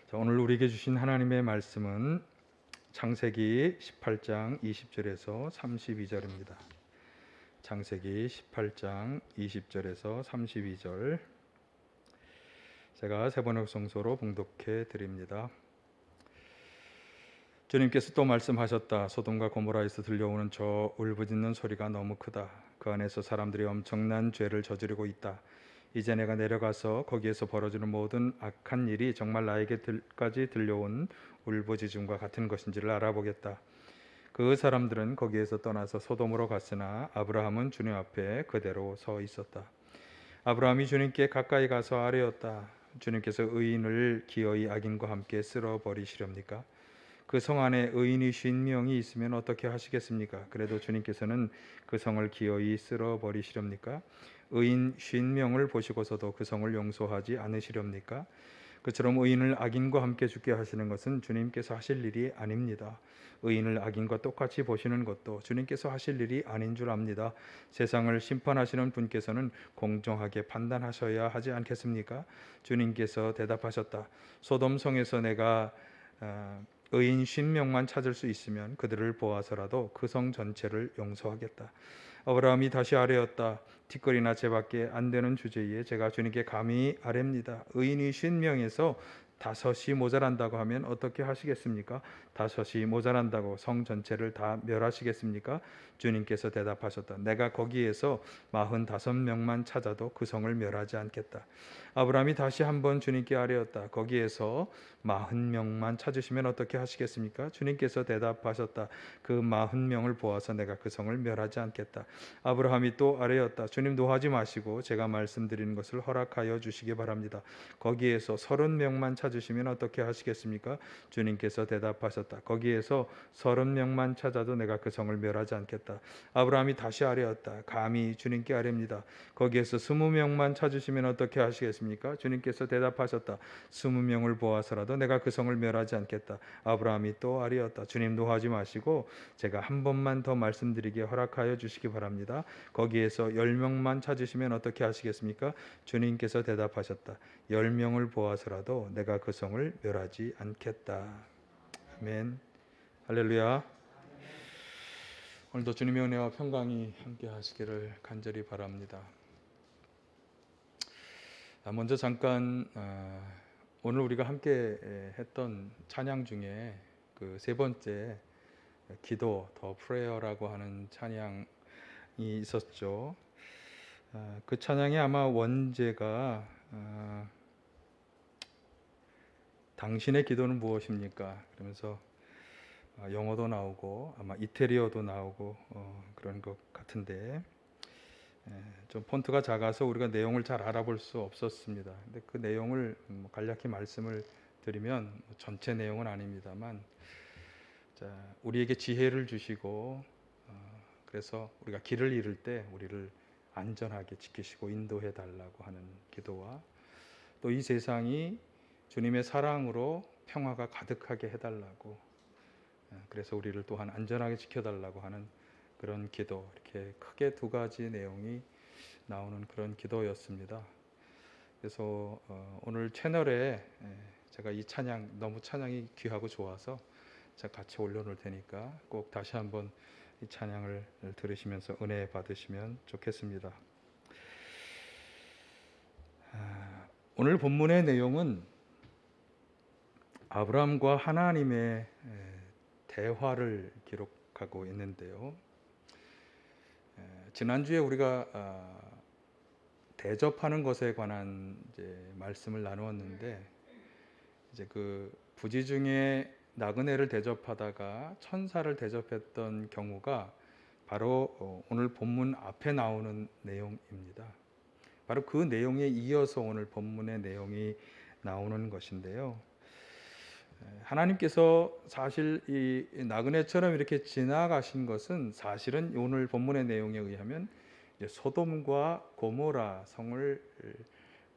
자, 오늘 우리에게 주신 하나님의 말씀은 창세기 18장 20절에서 32절입니다. 창세기 18장 20절에서 32절 제가 세번역 성소로 봉독해 드립니다. 주님께서 또 말씀하셨다. 소돔과 고모라에서 들려오는 저 울부짖는 소리가 너무 크다. 그 안에서 사람들이 엄청난 죄를 저지르고 있다. 이제 내가 내려가서 거기에서 벌어지는 모든 악한 일이 정말 나에게까지 들려온 울부짖음과 같은 것인지를 알아보겠다. 그 사람들은 거기에서 떠나서 소돔으로 갔으나 아브라함은 주님 앞에 그대로 서 있었다. 아브라함이 주님께 가까이 가서 아뢰었다. 주님께서 의인을 기어이 악인과 함께 쓸어버리시렵니까? 그 성 안에 의인이 50명이 있으면 어떻게 하시겠습니까? 그래도 주님께서는 그 성을 기어이 쓸어버리시렵니까? 의인 50명을 보시고서도 그 성을 용서하지 않으시렵니까? 그처럼 의인을 악인과 함께 죽게 하시는 것은 주님께서 하실 일이 아닙니다. 의인을 악인과 똑같이 보시는 것도 주님께서 하실 일이 아닌 줄 압니다. 세상을 심판하시는 분께서는 공정하게 판단하셔야 하지 않겠습니까? 주님께서 대답하셨다. 소돔 성에서 내가 의인 50명만 찾을 수 있으면 그들을 보아서라도 그 성 전체를 용서하겠다. 아브라함이 다시 아뢰었다. 티끌이나 재밖에 안 되는 주제에 제가 주님께 감히 아뢰입니다. 의인이 50명에서 5이 모자란다고 하면 어떻게 하시겠습니까? 5이 모자란다고 성 전체를 다 멸하시겠습니까? 주님께서 대답하셨다. 내가 거기에서 45명만 찾아도 그 성을 멸하지 않겠다. 아브라함이 다시 한번 주님께 아뢰었다. 거기에서 40명만 찾으시면 어떻게 하시겠습니까? 주님께서 대답하셨다. 그 40명을 보아서 내가 그 성을 멸하지 않겠다. 아브라함이 또 아뢰었다. 주님 노하지 마시고 제가 말씀드리는 것을 허락하여 주시기 바랍니다. 거기에서 30명만 찾으시면 어떻게 하시겠습니까? 주님께서 대답하셨다. 거기에서 30명만 찾아도 내가 그 성을 멸하지 않겠다. 아브라함이 다시 아뢰었다. 감히 주님께 아뢰입니다. 거기에서 20명만 찾으시면 어떻게 하시겠습니까? 주님께서 대답하셨다. 20명을 보아서라도 내가 그 성을 멸하지 않겠다. 아브라함이 또 아뢰었다. 주님 노하지 마시고 제가 한 번만 더 말씀드리게 허락하여 주시기 바랍니다. 거기에서 10명만 찾으시면 어떻게 하시겠습니까? 주님께서 대답하셨다. 10명을 보아서라도 내가 그 성을 멸하지 않겠다. 아멘. 할렐루야. 오늘도 주님의 은혜와 평강이 함께 하시기를 간절히 바랍니다. 먼저 잠깐 오늘 우리가 함께 했던 찬양 중에 그 세 번째 기도 더 프레어라고 하는 찬양이 있었죠. 그 찬양의 아마 원제가 당신의 기도는 무엇입니까? 그러면서 영어도 나오고 아마 이태리어도 나오고 그런 것 같은데 좀 폰트가 작아서 우리가 내용을 잘 알아볼 수 없었습니다. 근데 그 내용을 간략히 말씀을 드리면 전체 내용은 아닙니다만 우리에게 지혜를 주시고 그래서 우리가 길을 잃을 때 우리를 안전하게 지키시고 인도해 달라고 하는 기도와 또 이 세상이 주님의 사랑으로 평화가 가득하게 해달라고 그래서 우리를 또한 안전하게 지켜달라고 하는 그런 기도, 이렇게 크게 두 가지 내용이 나오는 그런 기도였습니다. 그래서 오늘 채널에 제가 이 찬양 너무 찬양이 귀하고 좋아서 제가 같이 올려놓을 테니까 꼭 다시 한번 이 찬양을 들으시면서 은혜 받으시면 좋겠습니다. 오늘 본문의 내용은 아브라함과 하나님의 대화를 기록하고 있는데요. 지난주에 우리가 대접하는 것에 관한 이제 말씀을 나누었는데 이제 그 부지 중에 나그네를 대접하다가 천사를 대접했던 경우가 바로 오늘 본문 앞에 나오는 내용입니다. 바로 그 내용에 이어서 오늘 본문의 내용이 나오는 것인데요. 하나님께서 사실 이 나그네처럼 이렇게 지나가신 것은 사실은 오늘 본문의 내용에 의하면 소돔과 고모라 성을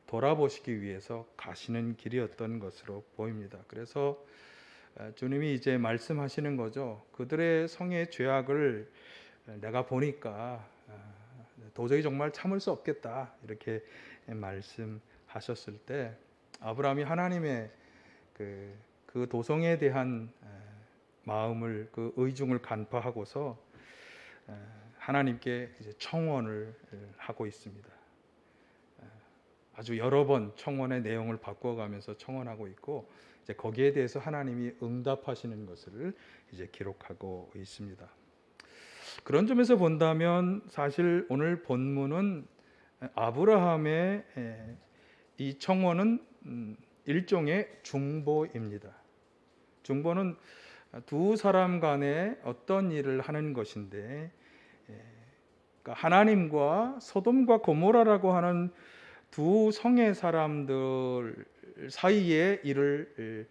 돌아보시기 위해서 가시는 길이었던 것으로 보입니다. 그래서 주님이 이제 말씀하시는 거죠. 그들의 성의 죄악을 내가 보니까 도저히 정말 참을 수 없겠다 이렇게 말씀하셨을 때 아브라함이 하나님의 그 도성에 대한 마음을, 그 의중을 간파하고서 하나님께 이제 청원을 하고 있습니다. 아주 여러 번 청원의 내용을 바꿔가면서 청원하고 있고, 이제 거기에 대해서 하나님이 응답하시는 것을 이제 기록하고 있습니다. 그런 점에서 본다면 사실 오늘 본문은 아브라함의 이 청원은 일종의 중보입니다. 중보는 두 사람 간에 어떤 일을 하는 것인데, 그러니까 하나님과 소돔과 고모라라고 하는 두 성의 사람들 사이의 일을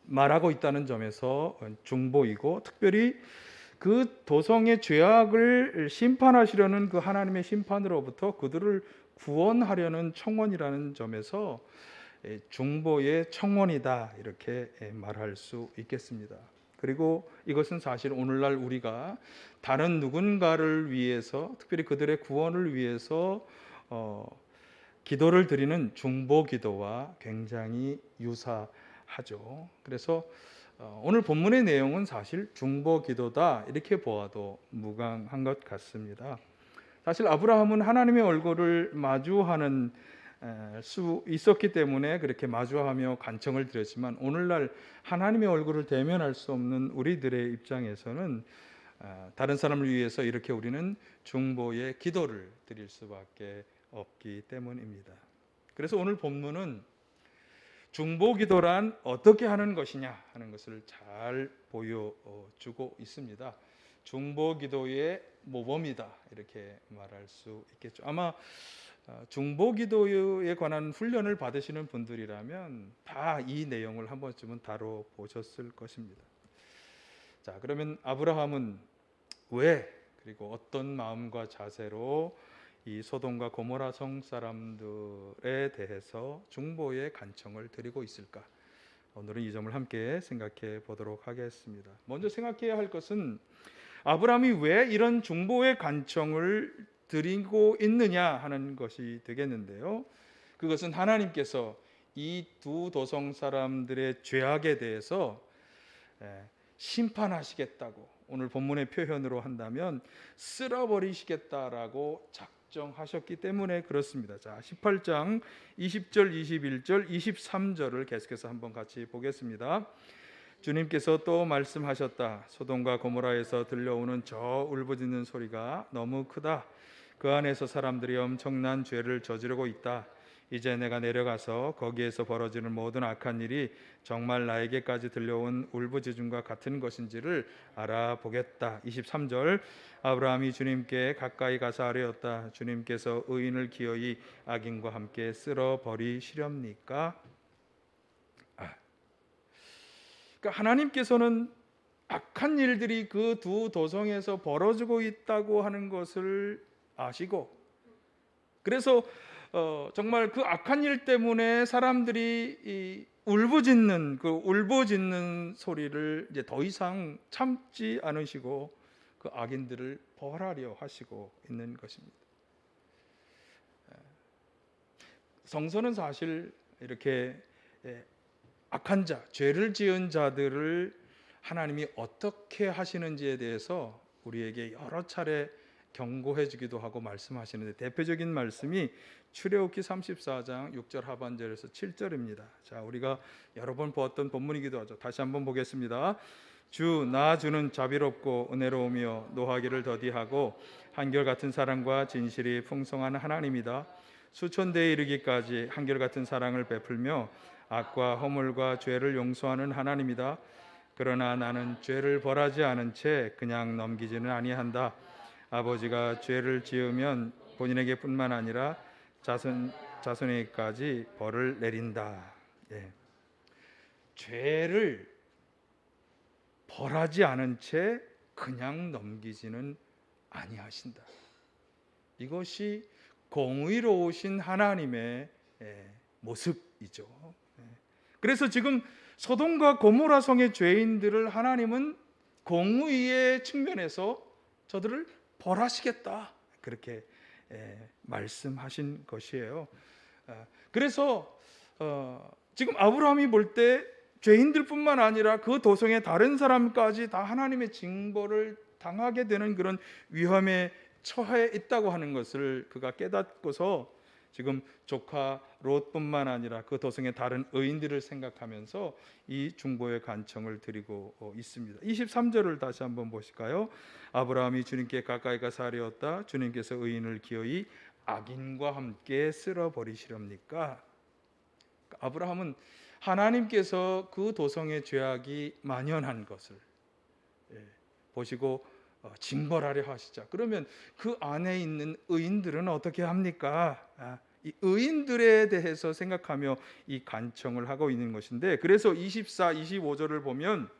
말하고 있다는 점에서 중보이고, 특별히 그 도성의 죄악을 심판하시려는 그 하나님의 심판으로부터 그들을 구원하려는 청원이라는 점에서 중보의 청원이다, 이렇게 말할 수 있겠습니다. 그리고 이것은 사실 오늘날 우리가 다른 누군가를 위해서, 특별히 그들의 구원을 위해서 기도를 드리는 중보 기도와 굉장히 유사하죠. 그래서 오늘 본문의 내용은 사실 중보 기도다, 이렇게 보아도 무방한 것 같습니다. 사실 아브라함은 하나님의 얼굴을 마주하는 수 있었기 때문에 그렇게 마주하며 간청을 드렸지만, 오늘날 하나님의 얼굴을 대면할 수 없는 우리들의 입장에서는 다른 사람을 위해서 이렇게 우리는 중보의 기도를 드릴 수밖에 없기 때문입니다. 그래서 오늘 본문은 중보 기도란 어떻게 하는 것이냐 하는 것을 잘 보여주고 있습니다. 중보 기도의 모범이다, 이렇게 말할 수 있겠죠. 아마 중보 기도에 관한 훈련을 받으시는 분들이라면 다 이 내용을 한 번쯤은 다뤄보셨을 것입니다. 자, 그러면 아브라함은 왜, 그리고 어떤 마음과 자세로 이 소돔과 고모라 성 사람들에 대해서 중보의 간청을 드리고 있을까? 오늘은 이 점을 함께 생각해 보도록 하겠습니다. 먼저 생각해야 할 것은 아브라함이 왜 이런 중보의 간청을 드리고 있느냐 하는 것이 되겠는데요. 그것은 하나님께서 이 두 도성 사람들의 죄악에 대해서 심판하시겠다고, 오늘 본문의 표현으로 한다면 쓸어버리시겠다라고 작정하셨기 때문에 그렇습니다. 자, 18장 20절, 21절, 23절을 계속해서 한번 같이 보겠습니다. 주님께서 또 말씀하셨다. 소돔과 고모라에서 들려오는 저 울부짖는 소리가 너무 크다. 그 안에서 사람들이 엄청난 죄를 저지르고 있다. 이제 내가 내려가서 거기에서 벌어지는 모든 악한 일이 정말 나에게까지 들려온 울부짖음과 같은 것인지를 알아보겠다. 23절, 아브라함이 주님께 가까이 가서 아뢰었다. 주님께서 의인을 기어이 악인과 함께 쓸어버리시렵니까? 그러니까 하나님께서는 악한 일들이 그 두 도성에서 벌어지고 있다고 하는 것을 아시고, 그래서 정말 그 악한 일 때문에 사람들이 이 울부짖는 그 울부짖는 소리를 이제 더 이상 참지 않으시고 그 악인들을 벌하려 하시고 있는 것입니다. 성서는 사실 이렇게 악한 자, 죄를 지은 자들을 하나님이 어떻게 하시는지에 대해서 우리에게 여러 차례 경고해 주기도 하고 말씀하시는데, 대표적인 말씀이 출애굽기 34장 6절 하반절에서 7절입니다. 자, 우리가 여러 번 보았던 본문이기도 하죠. 다시 한번 보겠습니다. 나 주는 자비롭고 은혜로우며 노하기를 더디하고 한결같은 사랑과 진실이 풍성한 하나님이다. 수천대에 이르기까지 한결같은 사랑을 베풀며 악과 허물과 죄를 용서하는 하나님이다. 그러나 나는 죄를 벌하지 않은 채 그냥 넘기지는 아니한다. 아버지가 죄를 지으면 본인에게 뿐만 아니라 자손에게까지 벌을 내린다. 죄를 벌하지 않은 채 그냥 넘기지는 아니하신다. 이것이 공의로우신 하나님의 모습이죠. 그래서 지금 소돔과 고모라 성의 죄인들을 하나님은 공의의 측면에서 저들을 벌하시겠다, 그렇게 말씀하신 것이에요. 그래서 지금 아브라함이 볼 때 죄인들뿐만 아니라 그 도성의 다른 사람까지 다 하나님의 징벌을 당하게 되는 그런 위험에 처해 있다고 하는 것을 그가 깨닫고서 지금 조카 롯뿐만 아니라 그 도성의 다른 의인들을 생각하면서 이 중보의 간청을 드리고 있습니다. 23절을 다시 한번 보실까요? 아브라함이 주님께 가까이 가서 아뢰었다. 주님께서 의인을 기어이 악인과 함께 쓸어버리시렵니까? 아브라함은 하나님께서 그 도성의 죄악이 만연한 것을 보시고 징벌하려 하시자. 그러면 그 안에 있는 의인들은 어떻게 합니까? 이 의인들에 대해서 생각하며 이 간청을 하고 있는 것인데, 그래서 24, 25절을 보면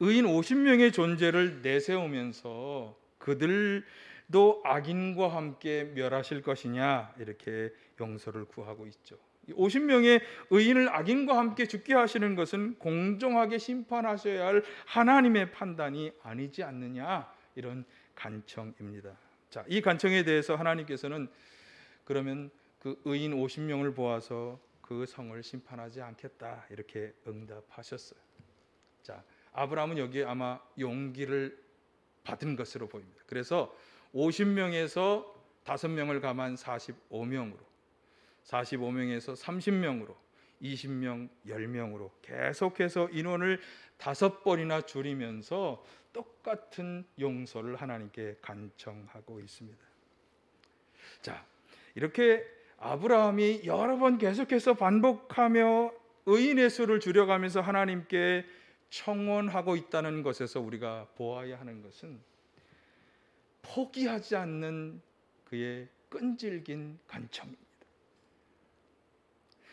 의인 50명의 존재를 내세우면서 그들도 악인과 함께 멸하실 것이냐 이렇게 용서를 구하고 있죠. 50명의 의인을 악인과 함께 죽게 하시는 것은 공정하게 심판하셔야 할 하나님의 판단이 아니지 않느냐, 이런 간청입니다. 자, 이 간청에 대해서 하나님께서는 그러면 그 의인 50명을 보아서 그 성을 심판하지 않겠다 이렇게 응답하셨어요. 자, 아브라함은 여기에 아마 용기를 받은 것으로 보입니다. 그래서 50명에서 5명을 감한 45명으로, 45명에서 30명으로, 20명, 10명으로 계속해서 인원을 5번이나 줄이면서 똑같은 용서를 하나님께 간청하고 있습니다. 자, 이렇게 아브라함이 여러 번 계속해서 반복하며 의인의 수를 줄여가면서 하나님께 청원하고 있다는 것에서 우리가 보아야 하는 것은 포기하지 않는 그의 끈질긴 간청입니다.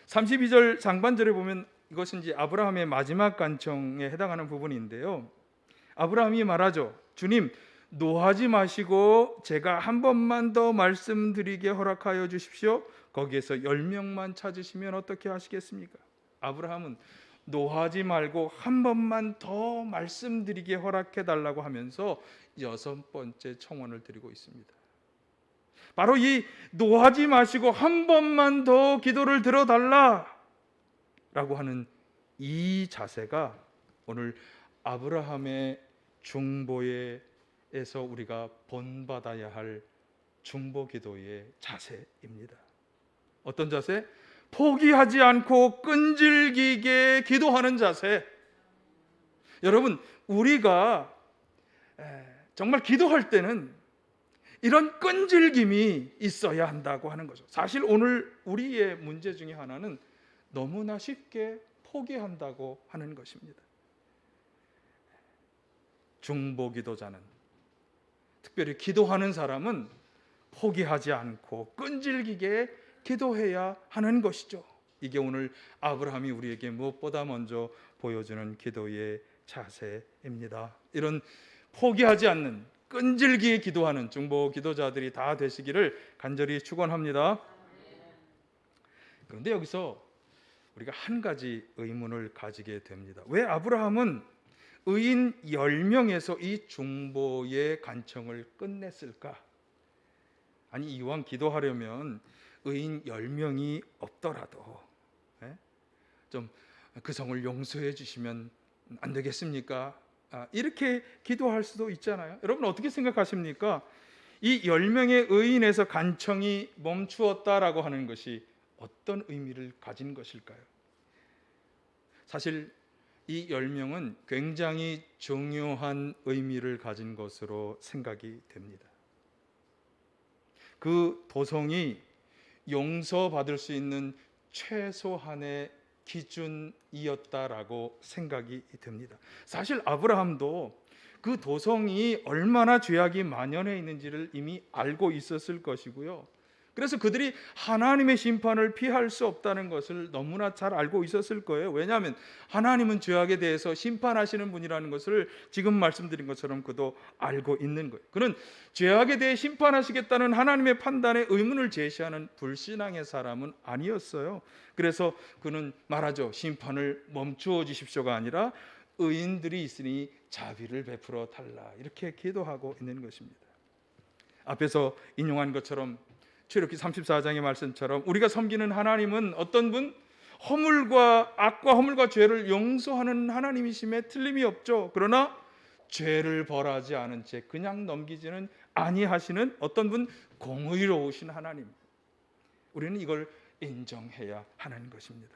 32절 상반절에 보면 이것은 이제 아브라함의 마지막 간청에 해당하는 부분인데요. 아브라함이 말하죠. 주님, 노하지 마시고 제가 한 번만 더 말씀드리게 허락하여 주십시오. 거기에서 10명만 찾으시면 어떻게 하시겠습니까? 아브라함은 노하지 말고 한 번만 더 말씀드리게 허락해 달라고 하면서 6번째 청원을 드리고 있습니다. 바로 이 노하지 마시고 한 번만 더 기도를 들어달라라고 하는 이 자세가 오늘 아브라함의 중보에서 우리가 본받아야 할 중보 기도의 자세입니다. 어떤 자세? 포기하지 않고 끈질기게 기도하는 자세. 여러분, 우리가 정말 기도할 때는 이런 끈질김이 있어야 한다고 하는 거죠. 사실 오늘 우리의 문제 중에 하나는 너무나 쉽게 포기한다고 하는 것입니다. 중보 기도자는, 특별히 기도하는 사람은 포기하지 않고 끈질기게 기도해야 하는 것이죠. 이게 오늘 아브라함이 우리에게 무엇보다 먼저 보여주는 기도의 자세입니다. 이런 포기하지 않는 끈질기게 기도하는 중보 기도자들이 다 되시기를 간절히 축원합니다. 그런데 여기서 우리가 한 가지 의문을 가지게 됩니다. 왜 아브라함은 의인 10명에서 이 중보의 간청을 끝냈을까? 아니, 이왕 기도하려면 의인 10명이 없더라도 좀 그 성을 용서해 주시면 안 되겠습니까? 이렇게 기도할 수도 있잖아요. 여러분 어떻게 생각하십니까? 이 10명의 의인에서 간청이 멈추었다라고 하는 것이 어떤 의미를 가진 것일까요? 사실 이 10명은 굉장히 중요한 의미를 가진 것으로 생각이 됩니다. 그 도성이 용서받을 수 있는 최소한의 기준이었다라고 생각이 됩니다. 사실 아브라함도 그 도성이 얼마나 죄악이 만연해 있는지를 이미 알고 있었을 것이고요. 그래서 그들이 하나님의 심판을 피할 수 없다는 것을 너무나 잘 알고 있었을 거예요. 왜냐하면 하나님은 죄악에 대해서 심판하시는 분이라는 것을 지금 말씀드린 것처럼 그도 알고 있는 거예요. 그는 죄악에 대해 심판하시겠다는 하나님의 판단에 의문을 제시하는 불신앙의 사람은 아니었어요. 그래서 그는 말하죠. 심판을 멈추어 주십시오가 아니라 의인들이 있으니 자비를 베풀어 달라, 이렇게 기도하고 있는 것입니다. 앞에서 인용한 것처럼 출애굽기 34장의 말씀처럼 우리가 섬기는 하나님은 어떤 분? 악과 허물과 죄를 용서하는 하나님이심에 틀림이 없죠. 그러나 죄를 벌하지 않은 채 그냥 넘기지는 아니하시는 어떤 분, 공의로우신 하나님, 우리는 이걸 인정해야 하는 것입니다.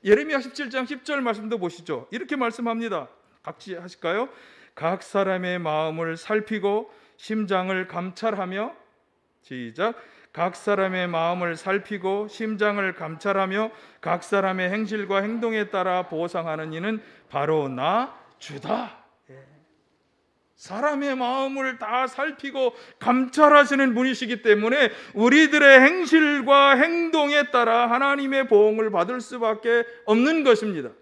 예레미야 17장 10절 말씀도 보시죠. 이렇게 말씀합니다. 같이 하실까요? 각 사람의 마음을 살피고 심장을 감찰하며, 시작. 각 사람의 마음을 살피고 심장을 감찰하며 각 사람의 행실과 행동에 따라 보상하는 이는 바로 나 주다. 사람의 마음을 다 살피고 감찰하시는 분이시기 때문에 우리들의 행실과 행동에 따라 하나님의 보응을 받을 수밖에 없는 것입니다.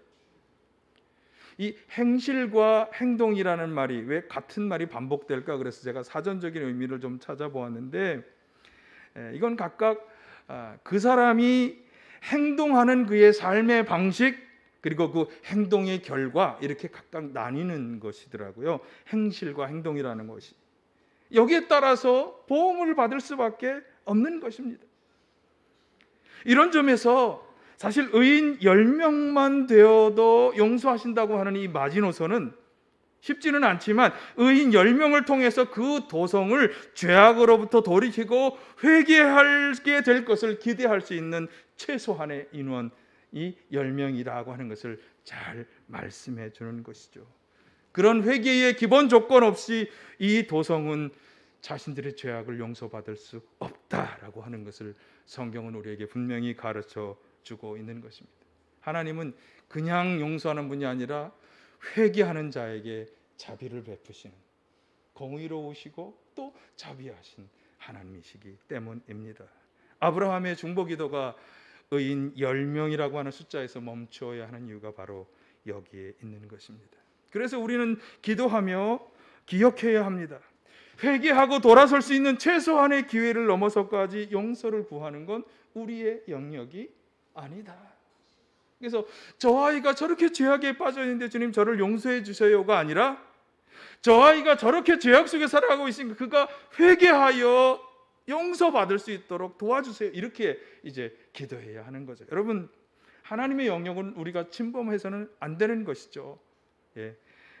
이 행실과 행동이라는 말이 왜 같은 말이 반복될까? 그래서 제가 사전적인 의미를 좀 찾아보았는데, 이건 각각 그 사람이 행동하는 그의 삶의 방식, 그리고 그 행동의 결과, 이렇게 각각 나뉘는 것이더라고요. 행실과 행동이라는 것이 여기에 따라서 보응을 받을 수밖에 없는 것입니다. 이런 점에서 사실 의인 10명만 되어도 용서하신다고 하는 이 마지노선은 쉽지는 않지만 의인 10명을 통해서 그 도성을 죄악으로부터 돌이키고 회개하게 될 것을 기대할 수 있는 최소한의 인원이 10명이라고 하는 것을 잘 말씀해 주는 것이죠. 그런 회개의 기본 조건 없이 이 도성은 자신들의 죄악을 용서받을 수 없다라고 하는 것을 성경은 우리에게 분명히 가르쳐 주고 있는 것입니다. 하나님은 그냥 용서하는 분이 아니라 회개하는 자에게 자비를 베푸시는, 공의로우시고 또 자비하신 하나님이시기 때문입니다. 아브라함의 중보기도가 의인 10명이라고 하는 숫자에서 멈춰야 하는 이유가 바로 여기에 있는 것입니다. 그래서 우리는 기도하며 기억해야 합니다. 회개하고 돌아설 수 있는 최소한의 기회를 넘어서까지 용서를 구하는 건 우리의 영역이 아니다. 그래서 저 아이가 저렇게 죄악에 빠져 있는데 주님 저를 용서해 주세요가 아니라, 저 아이가 저렇게 죄악 속에 살아가고 있으니까 그가 회개하여 용서받을 수 있도록 도와주세요. 이렇게 이제 기도해야 하는 거죠. 여러분, 하나님의 영역은 우리가 침범해서는 안 되는 것이죠.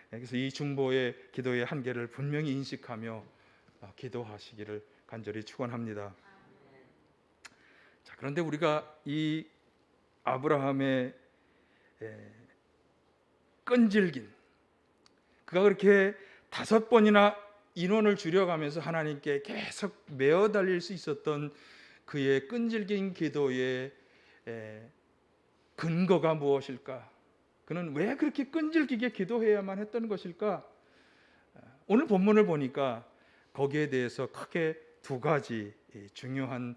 그래서 이 중보의 기도의 한계를 분명히 인식하며 기도하시기를 간절히 축원합니다. 자, 그런데 우리가 이 아브라함의 끈질긴, 그가 그렇게 5번이나 인원을 줄여가면서 하나님께 계속 매어 달릴 수 있었던 그의 끈질긴 기도의 근거가 무엇일까? 그는 왜 그렇게 끈질기게 기도해야만 했던 것일까? 오늘 본문을 보니까 거기에 대해서 크게 2가지 중요한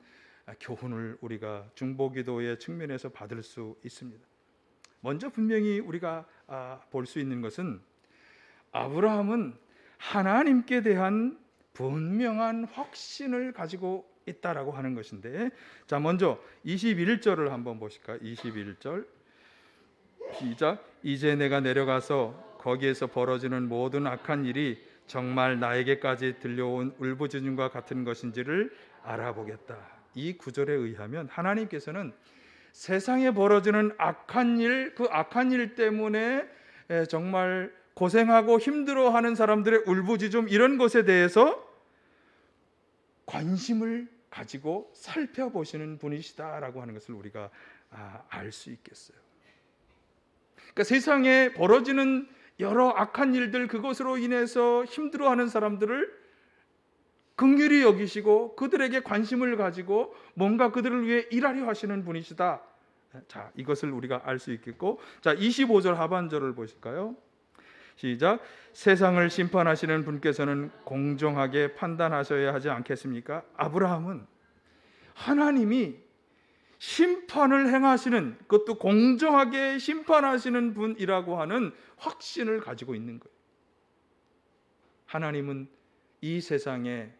교훈을 우리가 중보기도의 측면에서 받을 수 있습니다. 먼저 분명히 우리가 볼 수 있는 것은 아브라함은 하나님께 대한 분명한 확신을 가지고 있다라고 하는 것인데, 자, 먼저 21절을 한번 보실까요? 21절 시작. 이제 내가 내려가서 거기에서 벌어지는 모든 악한 일이 정말 나에게까지 들려온 울부짖음과 같은 것인지를 알아보겠다. 이 구절에 의하면 하나님께서는 세상에 벌어지는 악한 일, 그 악한 일 때문에 정말 고생하고 힘들어하는 사람들의 울부짖음, 이런 것에 대해서 관심을 가지고 살펴보시는 분이시다라고 하는 것을 우리가 알 수 있겠어요. 그러니까 세상에 벌어지는 여러 악한 일들, 그것으로 인해서 힘들어하는 사람들을 긍휼히 여기시고 그들에게 관심을 가지고 뭔가 그들을 위해 일하려 하시는 분이시다. 자, 이것을 우리가 알 수 있겠고, 자, 25절 하반절을 보실까요? 시작. 세상을 심판하시는 분께서는 공정하게 판단하셔야 하지 않겠습니까? 아브라함은 하나님이 심판을 행하시는, 그것도 공정하게 심판하시는 분이라고 하는 확신을 가지고 있는 거예요. 하나님은 이 세상에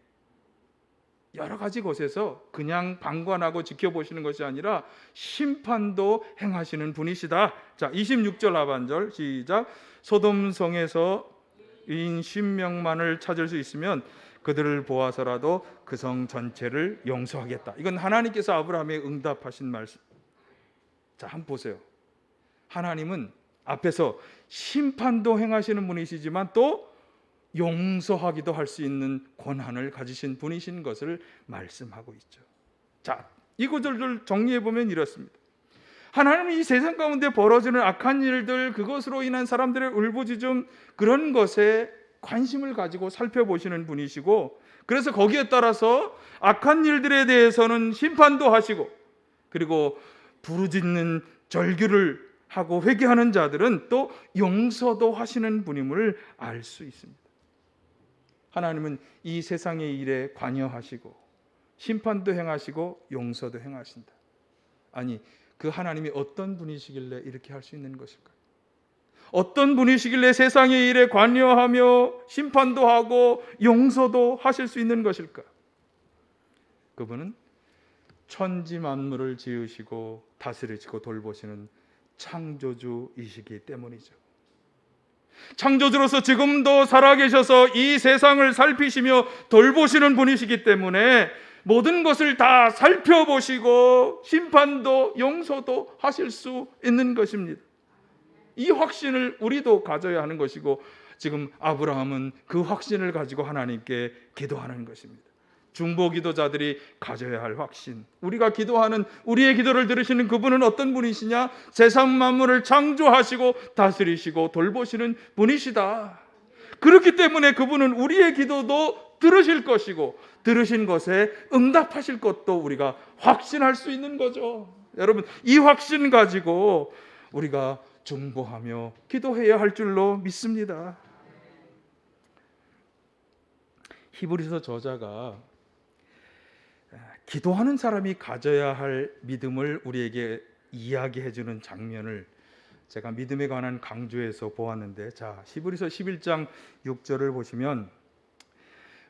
여러 가지 곳에서 그냥 방관하고 지켜보시는 것이 아니라 심판도 행하시는 분이시다. 자, 26절 하반절 시작. 소돔성에서 의인 10명만을 찾을 수 있으면 그들을 보아서라도 그 성 전체를 용서하겠다. 이건 하나님께서 아브라함에 응답하신 말씀. 자, 한번 보세요. 하나님은 앞에서 심판도 행하시는 분이시지만 또 용서하기도 할 수 있는 권한을 가지신 분이신 것을 말씀하고 있죠. 자, 이 구절을 정리해 보면 이렇습니다. 하나님은 이 세상 가운데 벌어지는 악한 일들, 그것으로 인한 사람들의 울부짖음, 그런 것에 관심을 가지고 살펴보시는 분이시고, 그래서 거기에 따라서 악한 일들에 대해서는 심판도 하시고, 그리고 부르짖는 절규를 하고 회개하는 자들은 또 용서도 하시는 분임을 알 수 있습니다. 하나님은 이 세상의 일에 관여하시고 심판도 행하시고 용서도 행하신다. 아니, 그 하나님이 어떤 분이시길래 이렇게 할 수 있는 것일까요? 어떤 분이시길래 세상의 일에 관여하며 심판도 하고 용서도 하실 수 있는 것일까? 그분은 천지 만물을 지으시고 다스리시고 돌보시는 창조주이시기 때문이죠. 창조주로서 지금도 살아계셔서 이 세상을 살피시며 돌보시는 분이시기 때문에 모든 것을 다 살펴보시고 심판도 용서도 하실 수 있는 것입니다. 이 확신을 우리도 가져야 하는 것이고, 지금 아브라함은 그 확신을 가지고 하나님께 기도하는 것입니다. 중보기도자들이 가져야 할 확신, 우리가 기도하는, 우리의 기도를 들으시는 그분은 어떤 분이시냐? 세상 만물을 창조하시고 다스리시고 돌보시는 분이시다. 그렇기 때문에 그분은 우리의 기도도 들으실 것이고 들으신 것에 응답하실 것도 우리가 확신할 수 있는 거죠. 여러분, 이 확신 가지고 우리가 중보하며 기도해야 할 줄로 믿습니다. 히브리서 저자가 기도하는 사람이 가져야 할 믿음을 우리에게 이야기해 주는 장면을 제가 믿음에 관한 강조해서 보았는데, 자, 히브리서 11장 6절을 보시면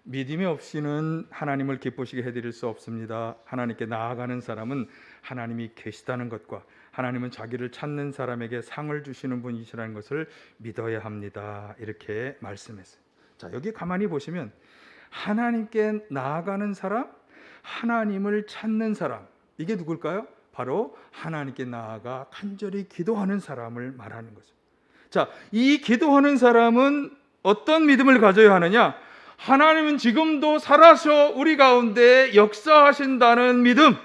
믿음이 없이는 하나님을 기쁘시게 해드릴 수 없습니다. 하나님께 나아가는 사람은 하나님이 계시다는 것과 하나님은 자기를 찾는 사람에게 상을 주시는 분이시라는 것을 믿어야 합니다. 이렇게 말씀했어요. 자, 여기 가만히 보시면 하나님께 나아가는 사람, 하나님을 찾는 사람, 이게 누굴까요? 바로 하나님께 나아가 간절히 기도하는 사람을 말하는 거죠. 자, 이 기도하는 사람은 어떤 믿음을 가져야 하느냐? 하나님은 지금도 살아서 우리 가운데 역사하신다는 믿음,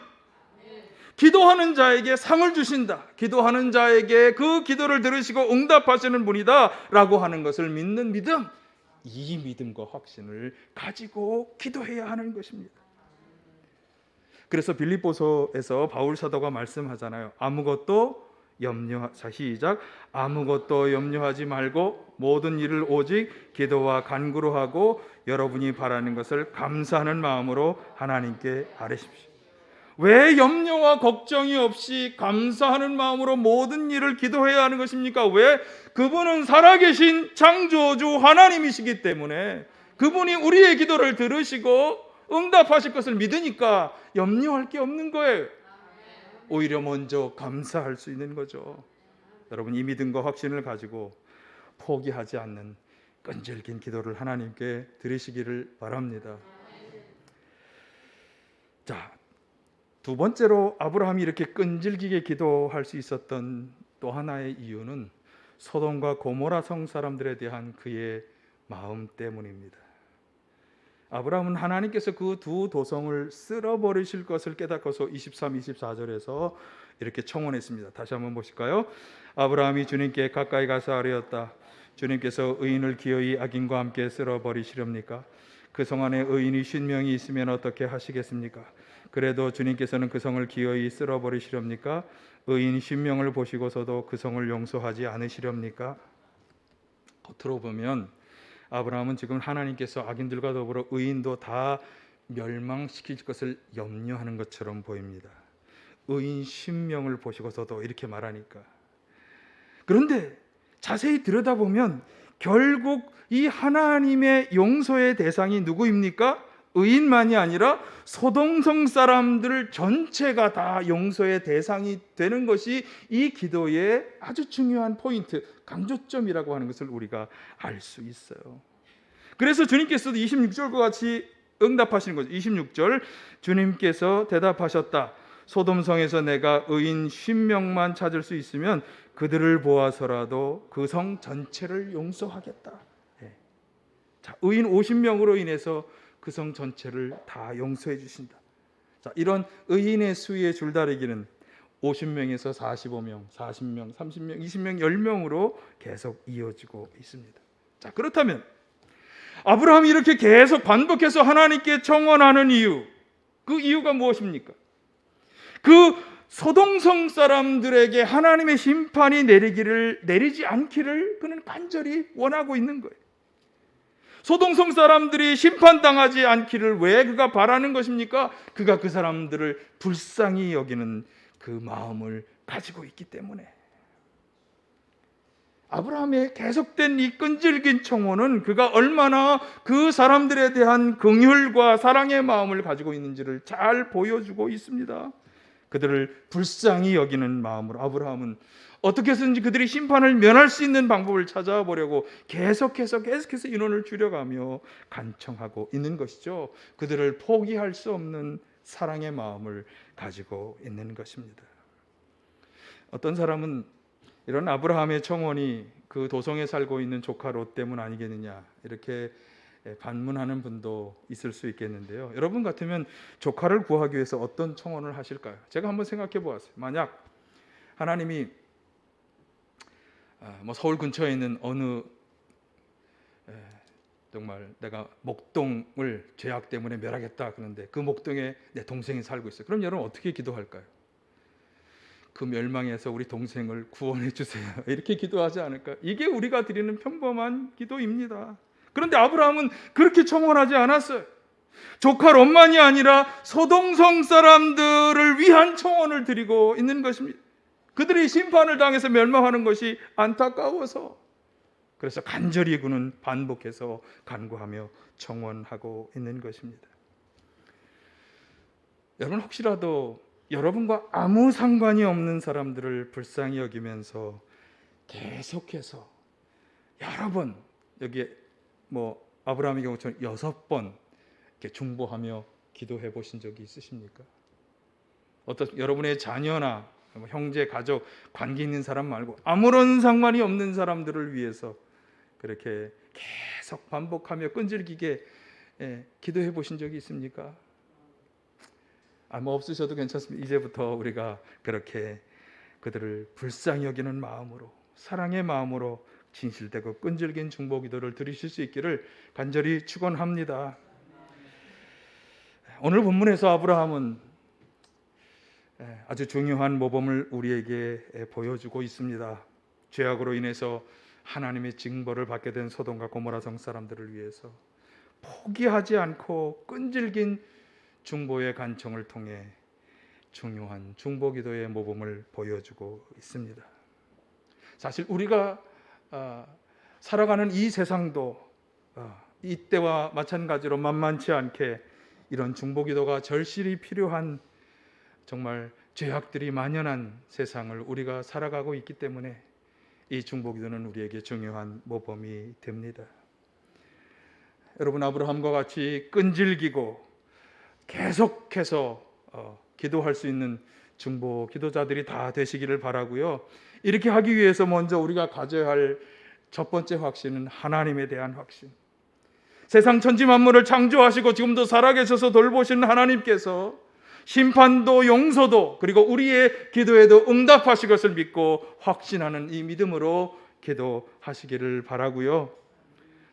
기도하는 자에게 상을 주신다, 기도하는 자에게 그 기도를 들으시고 응답하시는 분이다 라고 하는 것을 믿는 믿음, 이 믿음과 확신을 가지고 기도해야 하는 것입니다. 그래서 빌립보서에서 바울 사도가 말씀하잖아요. 아무것도 염려하지 말고 모든 일을 오직 기도와 간구로 하고 여러분이 바라는 것을 감사하는 마음으로 하나님께 아뢰십시오. 왜 염려와 걱정이 없이 감사하는 마음으로 모든 일을 기도해야 하는 것입니까? 왜? 그분은 살아계신 창조주 하나님이시기 때문에 그분이 우리의 기도를 들으시고 응답하실 것을 믿으니까 염려할 게 없는 거예요. 오히려 먼저 감사할 수 있는 거죠. 여러분, 이 믿음과 확신을 가지고 포기하지 않는 끈질긴 기도를 하나님께 드리시기를 바랍니다. 자, 두 번째로 아브라함이 이렇게 끈질기게 기도할 수 있었던 또 하나의 이유는 소돔과 고모라 성 사람들에 대한 그의 마음 때문입니다. 아브라함은 하나님께서 그 두 도성을 쓸어버리실 것을 깨닫고서 23, 24절에서 이렇게 청원했습니다. 다시 한번 보실까요? 아브라함이 주님께 가까이 가서 아뢰었다. 주님께서 의인을 기어이 악인과 함께 쓸어버리시렵니까? 그 성 안에 의인이 50명이 있으면 어떻게 하시겠습니까? 그래도 주님께서는 그 성을 기어이 쓸어버리시렵니까? 의인 10명을 보시고서도 그 성을 용서하지 않으시렵니까? 겉으로 보면 아브라함은 지금 하나님께서 악인들과 더불어 의인도 다 멸망시킬 것을 염려하는 것처럼 보입니다. 의인 10명을 보시고서도 이렇게 말하니까. 그런데 자세히 들여다보면 결국 이 하나님의 용서의 대상이 누구입니까? 의인만이 아니라 소돔성 사람들 전체가 다 용서의 대상이 되는 것이 이 기도의 아주 중요한 포인트, 강조점이라고 하는 것을 우리가 알 수 있어요. 그래서 주님께서도 26절과 같이 응답하시는 거죠. 26절, 주님께서 대답하셨다. 소돔성에서 내가 의인 50명만 찾을 수 있으면 그들을 보아서라도 그 성 전체를 용서하겠다. 예. 자, 의인 50명으로 인해서 그 성 전체를 다 용서해 주신다. 자, 이런 의인의 수의 줄다리기는 50명에서 45명, 40명, 30명, 20명, 10명으로 계속 이어지고 있습니다. 자, 그렇다면 아브라함이 이렇게 계속 반복해서 하나님께 청원하는 이유, 그 이유가 무엇입니까? 그 소동성 사람들에게 하나님의 심판이 내리지 않기를 그는 간절히 원하고 있는 거예요. 소동성 사람들이 심판당하지 않기를 왜 그가 바라는 것입니까? 그가 그 사람들을 불쌍히 여기는 그 마음을 가지고 있기 때문에. 아브라함의 계속된 이 끈질긴 청원은 그가 얼마나 그 사람들에 대한 긍휼과 사랑의 마음을 가지고 있는지를 잘 보여주고 있습니다. 그들을 불쌍히 여기는 마음으로 아브라함은 어떻게 해서든지 그들이 심판을 면할 수 있는 방법을 찾아보려고 계속해서 인원을 줄여가며 간청하고 있는 것이죠. 그들을 포기할 수 없는 사랑의 마음을 가지고 있는 것입니다. 어떤 사람은 이런 아브라함의 청원이 그 도성에 살고 있는 조카 롯 때문 아니겠느냐 이렇게 반문하는 분도 있을 수 있겠는데요. 여러분 같으면 조카를 구하기 위해서 어떤 청원을 하실까요? 제가 한번 생각해 보았어요. 만약 하나님이 서울 근처에 있는 어느 정말 내가 목동을 죄악 때문에 멸하겠다 그런데 그 목동에 내 동생이 살고 있어요. 그럼 여러분 어떻게 기도할까요? 그 멸망에서 우리 동생을 구원해 주세요. 이렇게 기도하지 않을까? 이게 우리가 드리는 평범한 기도입니다. 그런데 아브라함은 그렇게 청원하지 않았어요. 조카 롯만이 아니라 소동성 사람들을 위한 청원을 드리고 있는 것입니다. 그들이 심판을 당해서 멸망하는 것이 안타까워서 그래서 간절히 그는 반복해서 간구하며 청원하고 있는 것입니다. 여러분 혹시라도 여러분과 아무 상관이 없는 사람들을 불쌍히 여기면서 계속해서 여러 번 여기에 아브라함의 경우처럼 6번 이렇게 중보하며 기도해 보신 적이 있으십니까? 여러분의 자녀나 형제, 가족, 관계 있는 사람 말고 아무런 상관이 없는 사람들을 위해서 그렇게 계속 반복하며 끈질기게 기도해 보신 적이 있습니까? 없으셔도 괜찮습니다. 이제부터 우리가 그렇게 그들을 불쌍히 여기는 마음으로 사랑의 마음으로 진실되고 끈질긴 중보 기도를 드리실 수 있기를 간절히 축원합니다. 오늘 본문에서 아브라함은 아주 중요한 모범을 우리에게 보여주고 있습니다. 죄악으로 인해서 하나님의 징벌을 받게 된 소돔과 고모라 성 사람들을 위해서 포기하지 않고 끈질긴 중보의 간청을 통해 중요한 중보 기도의 모범을 보여주고 있습니다. 사실 우리가 살아가는 이 세상도 이때와 마찬가지로 만만치 않게 이런 중보 기도가 절실히 필요한 정말 죄악들이 만연한 세상을 우리가 살아가고 있기 때문에 이 중보 기도는 우리에게 중요한 모범이 됩니다. 여러분 아브라함과 같이 끈질기고 계속해서 기도할 수 있는 중보 기도자들이 다 되시기를 바라고요. 이렇게 하기 위해서 먼저 우리가 가져야 할 첫 번째 확신은 하나님에 대한 확신. 세상 천지 만물을 창조하시고 지금도 살아계셔서 돌보시는 하나님께서 심판도 용서도 그리고 우리의 기도에도 응답하실 것을 믿고 확신하는 이 믿음으로 기도하시기를 바라고요.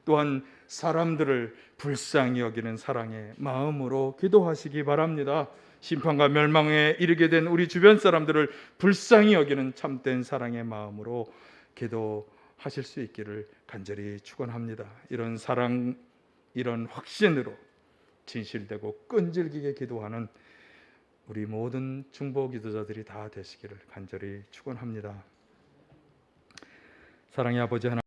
또한 사람들을 불쌍히 여기는 사랑의 마음으로 기도하시기 바랍니다. 심판과 멸망에 이르게 된 우리 주변 사람들을 불쌍히 여기는 참된 사랑의 마음으로 기도하실 수 있기를 간절히 축원합니다. 이런 사랑, 이런 확신으로 진실되고 끈질기게 기도하는 우리 모든 중보 기도자들이 다 되시기를 간절히 축원합니다. 사랑의 아버지 하나님,